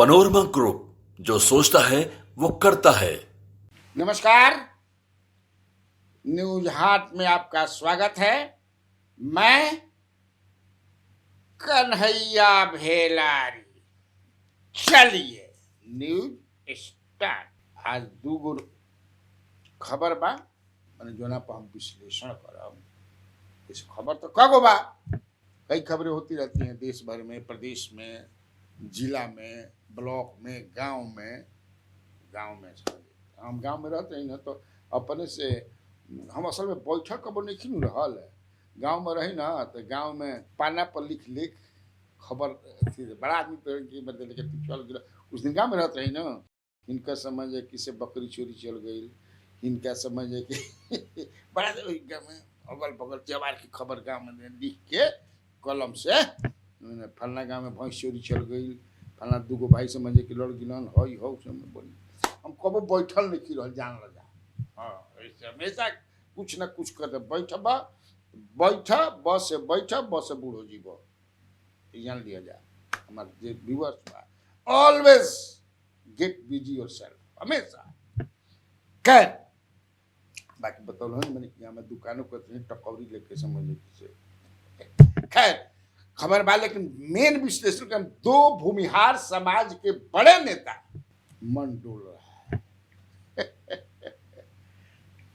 Panorama group, जो सोचता है वो करता है। नमस्कार, न्यूज हाट में आपका स्वागत है। मैं कन्हैया भेलारी। चलिए न्यूज स्टार्ट। आज दूगो खबर बा माने जोना पर हम विश्लेषण करब। इस खबर तो कगो बा, कई खबरें होती रहती हैं देश भर में, प्रदेश में, जिला में, ब्लॉक में, गांव में। हम गांव में रहते हैं ना, तो अपने से हम असल में बैठक कब नहीं रहल है। गांव में रही ना तो गांव में पाना पर लिख लिख खबर थी, बड़ा आदमी मतलब लेके चल गया। उस दिन गांव में रहते रही ना, इनका समझ है कि से बकरी चोरी चल गई, इनका समझ है कि बड़ा गाँव में अगल बगल त्योहार की खबर गाँव में लिख के कलम से, फलना गाँव में भैंस चोरी चल गई, फलना दूगो भाई समझे कि लड़ गिलन हई हो बोली। हम कबो बैठल नहीं रह जान लगा। हाँ, ऐसे हमेशा कुछ ना कुछ कर बैठ बस से बस से बूढ़ो जीव जान लिया जा। हमारे व्यूअर्स बा, ऑलवेज गेट बिजी योरसेल्फ, हमेशा। खैर बाकी बतौल मैंने कि हमें दुकानों को टकौरी लेके समझे से। खैर खबर बा, लेकिन मेन विश्लेषण कर दो भूमिहार समाज के बड़े नेता मन डोल रहा है।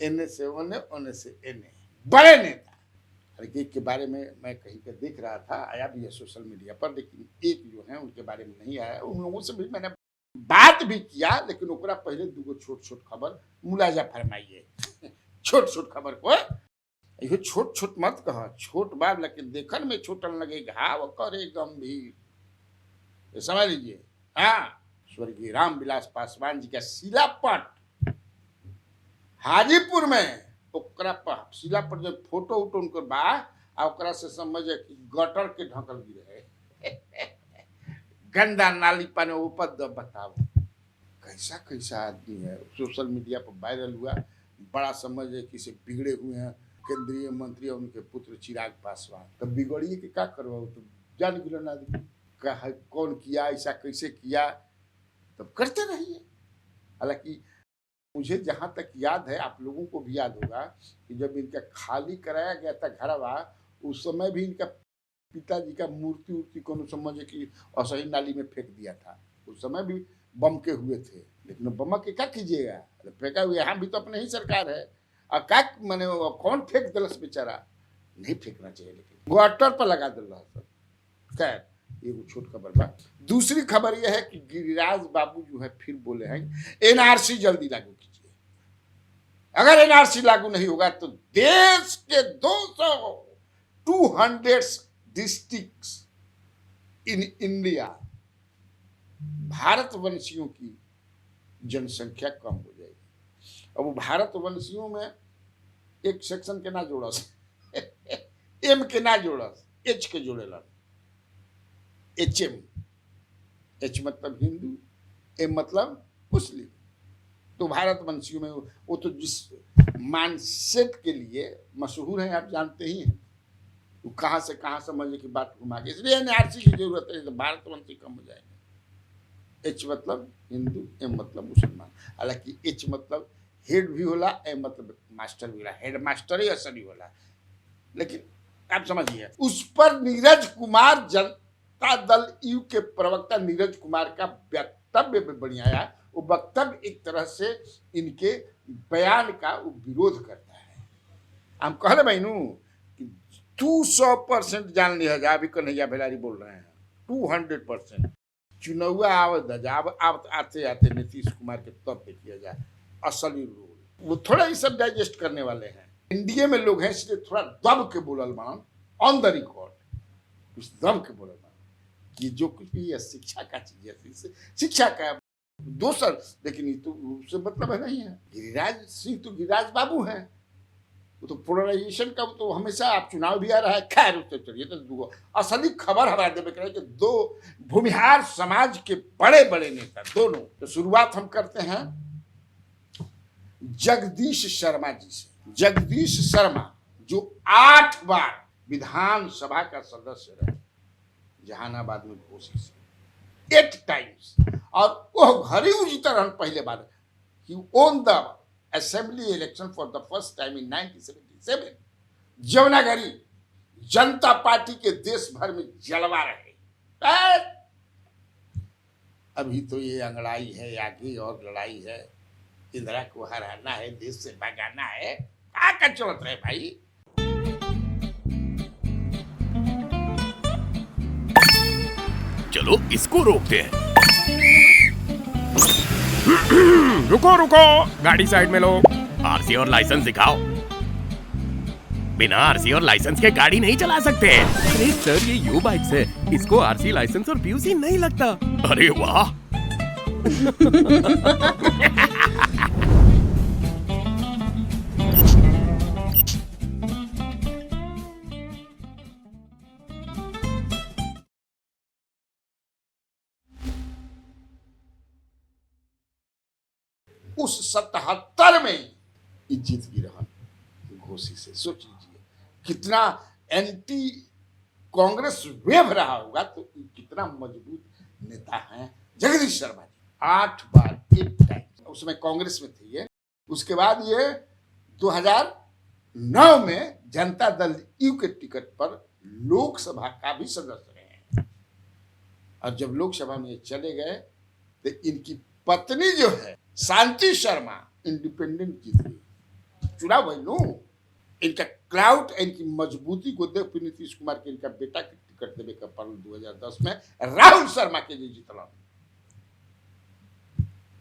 एने से ओने से एने बड़े नेता। अरे एक के बारे में मैं कहीं पे देख रहा था, आया भी है सोशल मीडिया पर, लेकिन एक जो है उनके बारे में नहीं आया। उन लोगों से भी मैंने बात भी किया, लेकिन ओकरा पहले दूगो छोट छोट खबर मुलाजा फरमाइए। छोट छोट खबर को ये छोट छोट मत कह, छोट बात लेकिन देखन में छोटन लगे, घाव करे गंभीर। समझ लीजिए। हाँ, स्वर्गीय रामविलास पासवान जी का शिलापट हाजीपुर में, ओकरा पर शिला पर जब फोटो उठो उनकर बा, ओकरा से समझे कि गटर के ढकल गिरे। गंदा नाली पाने ऊपर दब। बताओ कैसा कैसा आदमी है। सोशल मीडिया पर वायरल हुआ, बड़ा समझे कि से बिगड़े हुए हैं केंद्रीय मंत्री और उनके पुत्र चिराग पासवान। तब बिगड़िए कि क्या करवाओ, तो जान गिलन आदमी कहा कौन किया, ऐसा कैसे किया, तब करते रहिए। हालांकि मुझे जहां तक याद है, आप लोगों को भी याद होगा कि जब इनका खाली कराया गया था घरवा, उस समय भी इनका पिताजी का मूर्ति उर्ति को समझे कि असही नाली में फेंक दिया था। उस समय भी बम के हुए थे, लेकिन बम के क्या कीजिएगा, फेंका हुआ। यहाँ भी तो अपने ही सरकार है, और क्या मैंने कौन फेंक दिलस बेचारा, नहीं फेंकना चाहिए, लेकिन गटर पर लगा दिल रहा सब। खैर ये छोट खबर बा। दूसरी खबर यह है कि गिरिराज बाबू जो है फिर बोले हैं एनआरसी जल्दी लागू कीजिए। अगर एनआरसी लागू नहीं होगा तो देश के 200 डिस्ट्रिक्ट्स इन इंडिया, भारतवंशियों की जनसंख्या कम हो जाएगी। अब वो भारतवंशियों में एक सेक्शन के ना जोड़स, एम के ना जोड़स, एच के जोड़ेला। HM, H मतलब हिंदू, M मतलब मुस्लिम। तो भारतवंशियों में वो तो जिस माइंडसेट के लिए मशहूर है आप जानते ही हैं, वो कहाँ से कहाँ समझे की बात घुमा के, इसलिए एनआरसी की जरूरत है, तो भारतवंशी कम हो जाएंगे। H मतलब हिंदू, M मतलब मुसलमान। हालांकि H मतलब हेड भी होला, M मतलब मास्टर भी होला, हेड मास्टर ही असली होला, लेकिन आप समझिए। उस पर नीरज कुमार जनता दल यू के प्रवक्ता नीरज कुमार का वक्तव्य भी बढ़िया आया। वो वक्तव्य एक तरह से इनके बयान का वो विरोध करता है। हम कह रहे बहनू कि 200% जान लिया जाए, अभी कन्हैया भेलारी बोल रहे हैं 200%। चुनाव अब आते आते नीतीश कुमार के तब देखिए जाए असली रोल। वो थोड़ा ये सब डाइजेस्ट करने वाले हैं। एनडीए में लोग हैं, इसलिए थोड़ा दब के बोलल मान, ऑन द रिकॉर्ड कुछ दब के बोलल मान कि जो कुछ भी है शिक्षा का चीज है, शिक्षा का दोसर, लेकिन ये तो उससे मतलब है नहीं है। गिरिराज सिंह तो गिरिराज बाबू हैं, वो तो पोलराइजेशन का तो हमेशा आप चुनाव भी आ रहा है। खैर उससे चलिए, तो असली खबर हमारा देवे करें कि दो भूमिहार समाज के बड़े बड़े नेता दोनों। तो शुरुआत हम करते हैं जगदीश शर्मा जी से। जगदीश शर्मा जो 8 बार विधानसभा का सदस्य रहे, जहानाबाद में घोषित, 8 times, और वो घरे जीता रहन पहले बार। He won the assembly election for the first time in 1977। जवनागरी Janata party के देश भर में जलवा रहे। अभी तो ये अंगड़ाई है, आगे और लड़ाई है, इंदिरा को हराना है, देश से भगाना है, क्या कर चलत रहे भाई। चलो इसको रोकते हैं। रुको रुको, गाड़ी साइड में लो। आरसी और लाइसेंस दिखाओ। बिना आरसी और लाइसेंस के गाड़ी नहीं चला सकते। अरे सर, ये यू बाइक्स है, इसको आरसी लाइसेंस और पीयूसी नहीं लगता। अरे वाह। उस 77 में ये जीत की रहन घोसी से। सोच लीजिए कितना एंटी कांग्रेस वेव रहा होगा, तो कितना मजबूत नेता हैं जगदीश शर्मा जी। 8 बार 8 टाइम उसमें कांग्रेस में थे ये। उसके बाद ये 2009 में जनता दल यू के टिकट पर लोकसभा का भी सदस्य रहे हैं। और जब लोकसभा में ये चले गए तो इनकी पत्नी जो है शांति शर्मा इंडिपेंडेंट जीत गई चुनाव भाई नो। इनका क्लाउड, इनकी मजबूती को देख फिर नीतीश कुमार के इनका बेटा के टिकट देवे का पड़ल 2010 में राहुल शर्मा के जी जीतला।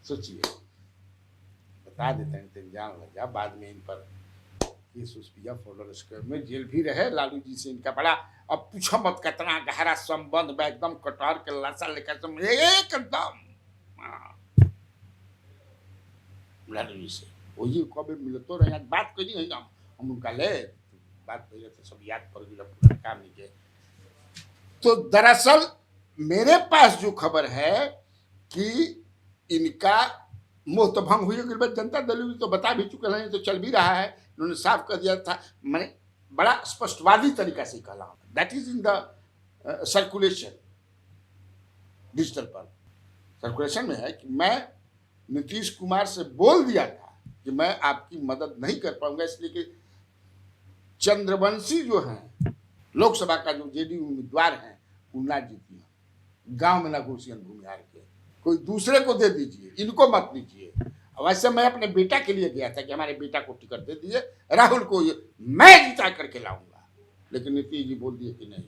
सोचिए, बता देते हैं तो जान लगा। बाद में इन पर केस उस फॉलोअर स्क्वायर में जेल भी रहे। लालू जी से इनका बड़ा, अब पूछो मत कितना गहरा संबंध में, एकदम कटार के लाशा लेकर एकदम लालू जी से वही कभी मिलते रहे। बात करी है हम उनका ले बात पहले तो सब याद पड़ गया, पूरा काम नहीं किया। तो दरअसल मेरे पास जो खबर है कि इनका मोह तो भंग हुई, जनता दल तो बता भी चुके हैं, तो चल भी रहा है। उन्होंने साफ कर दिया था, मैंने बड़ा स्पष्टवादी तरीका से कहा, that is in the circulation, digital पर सर्कुलेशन में है कि मैं नीतीश कुमार से बोल दिया था कि मैं आपकी मदद नहीं कर पाऊंगा, इसलिए कि चंद्रवंशी जो हैं लोकसभा का जो जेडीयू उम्मीदवार हैं वो ना जीती, गांव में ना घुसियन भूमिहार के, कोई दूसरे को दे दीजिए, इनको मत दीजिए। वैसे मैं अपने बेटा के लिए गया था कि हमारे बेटा को टिकट दे दीजिए, राहुल को मैं जिता करके लाऊंगा, लेकिन नीतीश जी बोल दिए कि नहीं।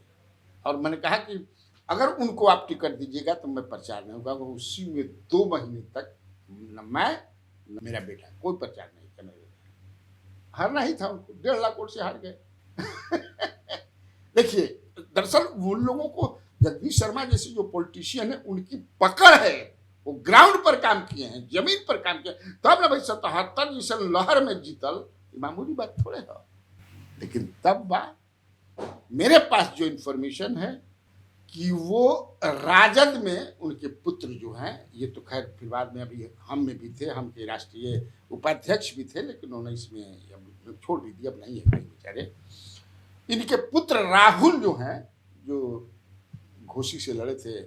और मैंने कहा कि अगर उनको आप टिकट दीजिएगा तो मैं प्रचार नहीं होगा। उसी में 2 महीने तक न मैं न मेरा बेटा कोई प्रचार नहीं करने देता। हारना ही था उनको, 1.5 लाख वोट से हार गए। देखिए, दरअसल उन लोगों को जगदीश शर्मा जैसे जो पॉलिटिशियन है उनकी पकड़ है, वो ग्राउंड पर काम किए हैं, जमीन पर काम किए, तब ना भाई 77 जैसे लहर में जीतल मामूली बात थोड़े है। लेकिन तब मेरे पास जो इंफॉर्मेशन है कि वो राजद में उनके पुत्र जो हैं, ये तो खैर फिर बाद में अभी हम में भी थे, हम के राष्ट्रीय उपाध्यक्ष भी थे, लेकिन उन्होंने इसमें छोड़ भी दिया, अब नहीं है कहीं बेचारे। इनके पुत्र राहुल जो हैं, जो घोसी से लड़े थे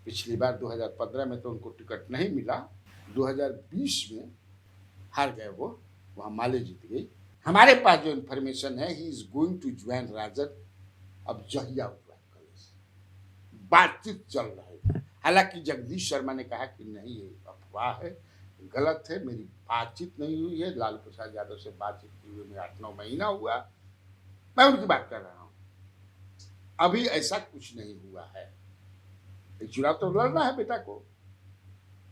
पिछली बार 2015 में, तो उनको टिकट नहीं मिला। 2020 में हार गए वो, वहाँ माले जीत गई। हमारे पास जो इन्फॉर्मेशन है, he is going to join RJD. अब जहिया बातचीत चल रही है, हालांकि जगदीश शर्मा ने कहा कि नहीं, ये अफवाह है, गलत है, मेरी बातचीत नहीं हुई है। लालू प्रसाद यादव से बातचीत की हुए में 8-9 महीना हुआ, मैं उनकी बात कर रहा हूँ। अभी ऐसा कुछ नहीं हुआ है। एक चुनाव तो लड़ना है बेटा को,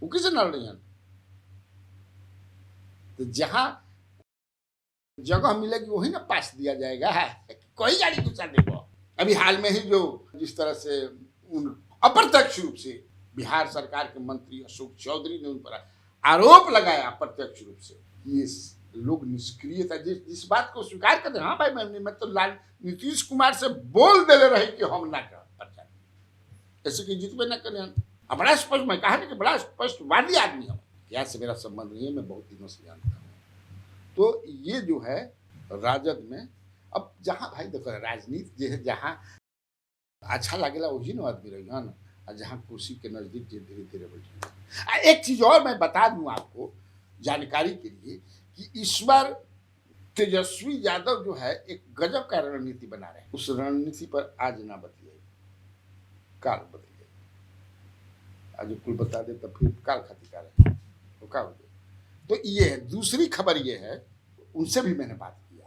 वो किसे लड़ रही हैं? तो जहां जगह मिलेगी वही ना पास दिया जाएगा, कोई गाड़ी दूसरा देखो। अभी हाल में ही जो जिस तरह से उन अप्रत्यक्ष रूप से बिहार सरकार के मंत्री अशोक चौधरी ने उन पर आरोप लगाया, अप्रत्यक्ष रूप से, ये लोग निष्क्रिय था। जिस बात को स्वीकार करते, हाँ भाई मैं तो नीतीश कुमार से बोल दे रहे कि हम ना कर प्रचार, ऐसे कि जितने ना करें। बड़ा स्पष्ट, मैं कहा ना कि बड़ा स्पष्टवादी आदमी हूँ, क्या से मेरा संबंध नहीं है, मैं बहुत दिनों से जानता हूँ। तो ये जो है राजद में, अब जहाँ भाई देखो राजनीति जो है, जहाँ अच्छा लगेला वही ना आदमी रही है ना। और जहाँ कुर्सी के नजदीक धीरे धीरे बैठे। एक चीज और मैं बता दूं आपको जानकारी के लिए कि इस बार तेजस्वी यादव जो है एक गजब का रणनीति बना रहे हैं। उस रणनीति पर आज ना बतिए, काल बतिए। आज कुल बता दे तो फिर काल खतिकार है तो क्या हो गया। तो ये है दूसरी खबर। ये है उनसे भी मैंने बात किया।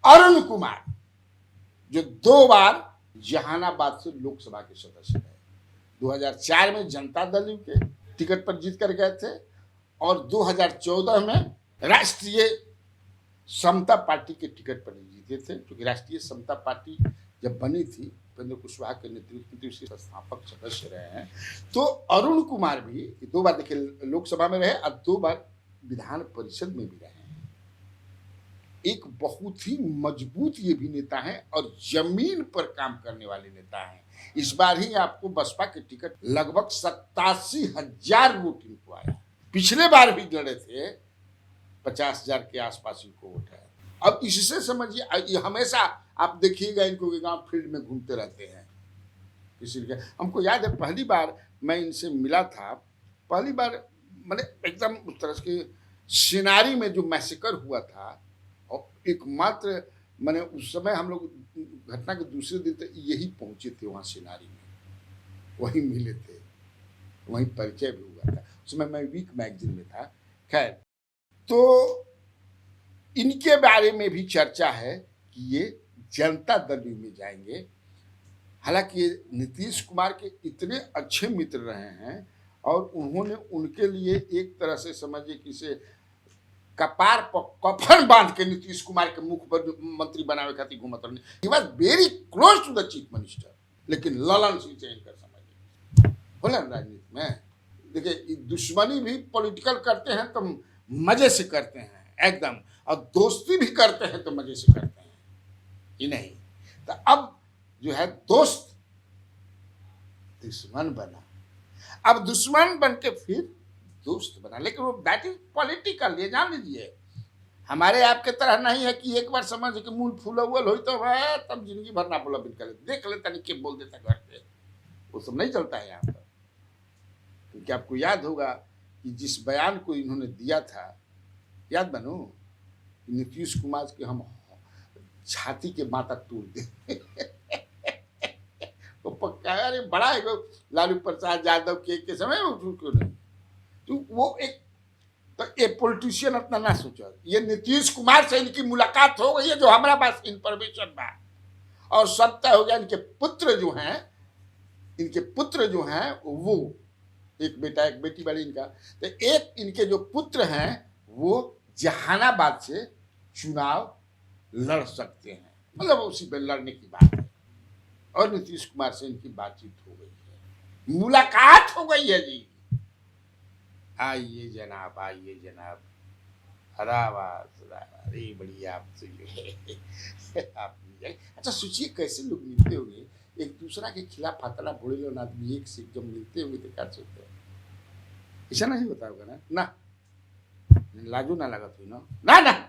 अरुण कुमार जो 2 बार जहानाबाद से लोकसभा के सदस्य रहे, 2004 में जनता दल के टिकट पर जीत कर गए थे और 2014 में राष्ट्रीय समता पार्टी के टिकट पर जीते थे, क्योंकि राष्ट्रीय समता पार्टी जब बनी थी उपेंद्र कुशवाहा के नेतृत्व में उसके संस्थापक सदस्य रहे हैं। तो अरुण कुमार भी 2 बार देखिए लोकसभा में रहे और 2 बार विधान परिषद में भी रहे हैं। एक बहुत ही मजबूत ये भी नेता हैं और जमीन पर काम करने वाले नेता हैं। इस बार ही आपको बसपा के टिकट लगभग 87,000 वोट इनको आया। पिछले बार भी लड़े थे, 50,000 के आसपास इनको वोट है। अब इससे समझिए, ये हमेशा आप देखिएगा इनको गांव फील्ड में घूमते रहते हैं। इसीलिए हमको याद है पहली बार मैं इनसे मिला था, पहली बार मैंने एकदम उस तरह के सिनारी में जो मैसेकर हुआ था, और एकमात्र मैंने उस समय हम लोग घटना के दूसरे दिन तक यही पहुंचे थे वहाँ सिनारी में, वहीं मिले थे, वहीं परिचय भी हुआ था। उस समय मैं वीक मैगजीन में था। खैर, तो इनके बारे में भी चर्चा है कि ये जनता दल में जाएंगे। हालांकि नीतीश कुमार के इतने अच्छे मित्र रहे हैं और उन्होंने उनके लिए एक तरह से समझिए कि इसे कपार पर कफन बांध के नीतीश कुमार के मुख पर मंत्री बनावे खातिर घूमत रहे। He was very close to the chief minister, लेकिन ललन सिंह से इनकर समझिए बोला राजनीति में। देखिए दुश्मनी भी पॉलिटिकल करते हैं तो मजे से करते हैं एकदम, और दोस्ती भी करते हैं तो मजे से करते हैं ही नहीं। तो अब जो है दोस्त दुश्मन बना, अब दुश्मन बन के फिर दोस्त बना, लेकिन वो दैट इज पॉलिटिकल। ये जान लीजिए, हमारे आपके तरह नहीं है कि एक बार समझ के मूल फूल उल हो तो है तब जिंदगी भर ना बोला बिन करे देख ले तनिक के बोल देता घर पे, वो सब नहीं चलता है यहाँ पर। क्योंकि आपको याद होगा कि जिस बयान को इन्होंने दिया था, याद बनो, नीतीश कुमार के हम छाती के माता तोड़ दे तो पक्का अरे बड़ा है लालू प्रसाद यादव के समय क्यों नहीं, तो वो एक तो ये पॉलिटिशियन अपना ना सोचो। ये नीतीश कुमार से इनकी मुलाकात हो गई है, जो हमारा पास इंफॉर्मेशन बा, और सब तय हो गया। इनके पुत्र जो हैं वो एक बेटा एक बेटी बड़ी इनका, तो एक इनके जो पुत्र हैं वो जहानाबाद से चुनाव लड़ सकते हैं, मतलब उसी पे लड़ने की बात है। और नीतीश कुमार से इनकी बातचीत हो गई है, मुलाकात हो गई है जी। आइए जनाब, आइए जनाब, अरे बढ़िया आप तो जो है आप अच्छा सोचिए कैसे लोग मिलते होंगे एक दूसरा के खिलाफ फातला बोले लो ना, आदमी एक से जब मिलते होंगे तो क्या सोचते हैं, ऐसा नहीं होता होगा ना लाजो ना लगा तो ना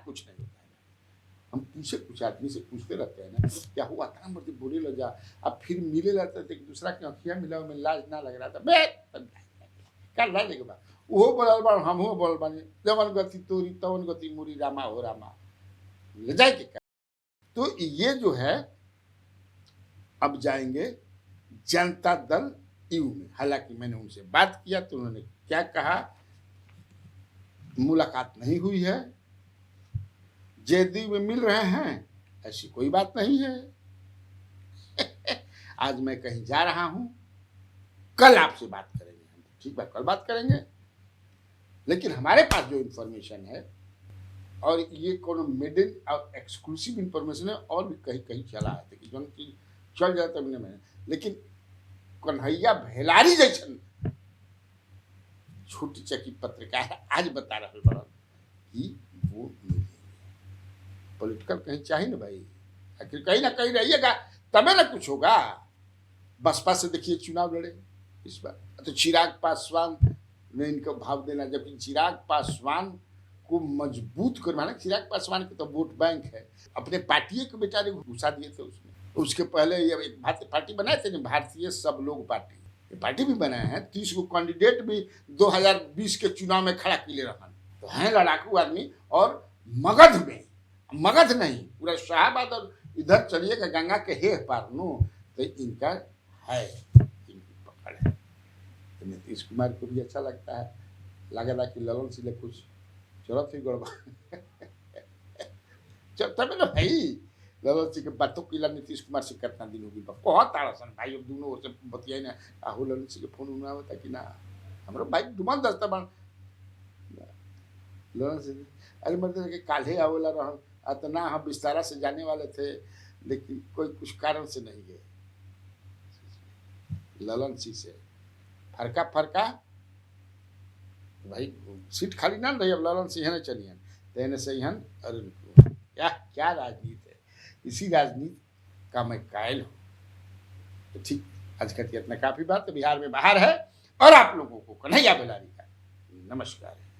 कुछ नहीं होता है। हम पूछे कुछ आदमी से पूछते रहते हैं ना क्या हुआ था, मतलब बोले लो जा, अब फिर मिले रहते थे एक दूसरा के अखियाँ मिला में लाज ना लग रहा था, क्या लाज लगे बा वो बोल बा हम हो बोल बानी जवन गति तोरी तवन गति मुरी रामा हो रामा ले जाए के। तो ये जो है अब जाएंगे जनता दल यू में। हालांकि मैंने उनसे बात किया तो उन्होंने क्या कहा, मुलाकात नहीं हुई है, जदयू में मिल रहे हैं ऐसी कोई बात नहीं है। आज मैं कहीं जा रहा हूं, कल आपसे बात करेंगे हम, ठीक है कल बात करेंगे। लेकिन हमारे पास जो इंफॉर्मेशन है, और ये कोनो मिडिल और एक्सक्लूसिव इंफॉर्मेशन है, और भी कहीं कहीं चला है कि जो चीज चल जाता है मैंने, लेकिन कन्हैया भेलारी जैसन छोटी चकी पत्रकार आज बता रहे बड़ा कि वो पॉलिटिकल कहीं चाहिए ना भाई, आखिर कहीं ना कहीं रहिएगा तबे ना कुछ होगा। बसपा से देखिए चुनाव लड़े इस बार, तो चिराग पासवान ने इनको भाव देना, जबकि चिराग पासवान को मजबूत करवाना, चिराग पासवान के तो वोट बैंक है, अपने पार्टी के बेचारे घुसा दिए थे उसमें। उसके पहले ये एक पार्टी बनाए थे ना, भारतीय सब लोग पार्टी, ये पार्टी भी बनाए हैं, 30 गो कैंडिडेट भी 2020 के चुनाव में खड़ा किले रहन, तो हैं लड़ाकू आदमी। और मगध में, मगध नहीं पूरा शाहबाद और इधर चलिएगा गंगा के हे पार नो, तो इनका है, इनकी पकड़ है। तो नीतीश कुमार को भी अच्छा लगता है, लग रहा कि ललन सिंह ने कुछ जरूरत ही गड़बड़ तब ना भाई ललन सिंह के बातों की नीतीश कुमार से कितना दिन होगी बहुत ताड़ासन भाई। अब दोनों से बतियाई ना, आहू ललन सिंह के फोन उना होता कि ना हमारा भाई डुमन दस्ता बन ललन सिंह। अरे मतलब कि काल्हे आवेला रहन इतना हम विस्तारा से जाने वाले थे, लेकिन कोई कुछ कारण से नहीं गए ललन सिंह से। फरका फरका भाई सीट खाली ना रही, अब ललन सिंह ने चलिए तेने से हन। अरे क्या क्या राजनीति है, इसी राजनीति का मैं कायल हूँ। तो ठीक, आज का इतना काफी बात बिहार में बाहर है। और आप लोगों को कन्हैया बेलारी का नमस्कार है।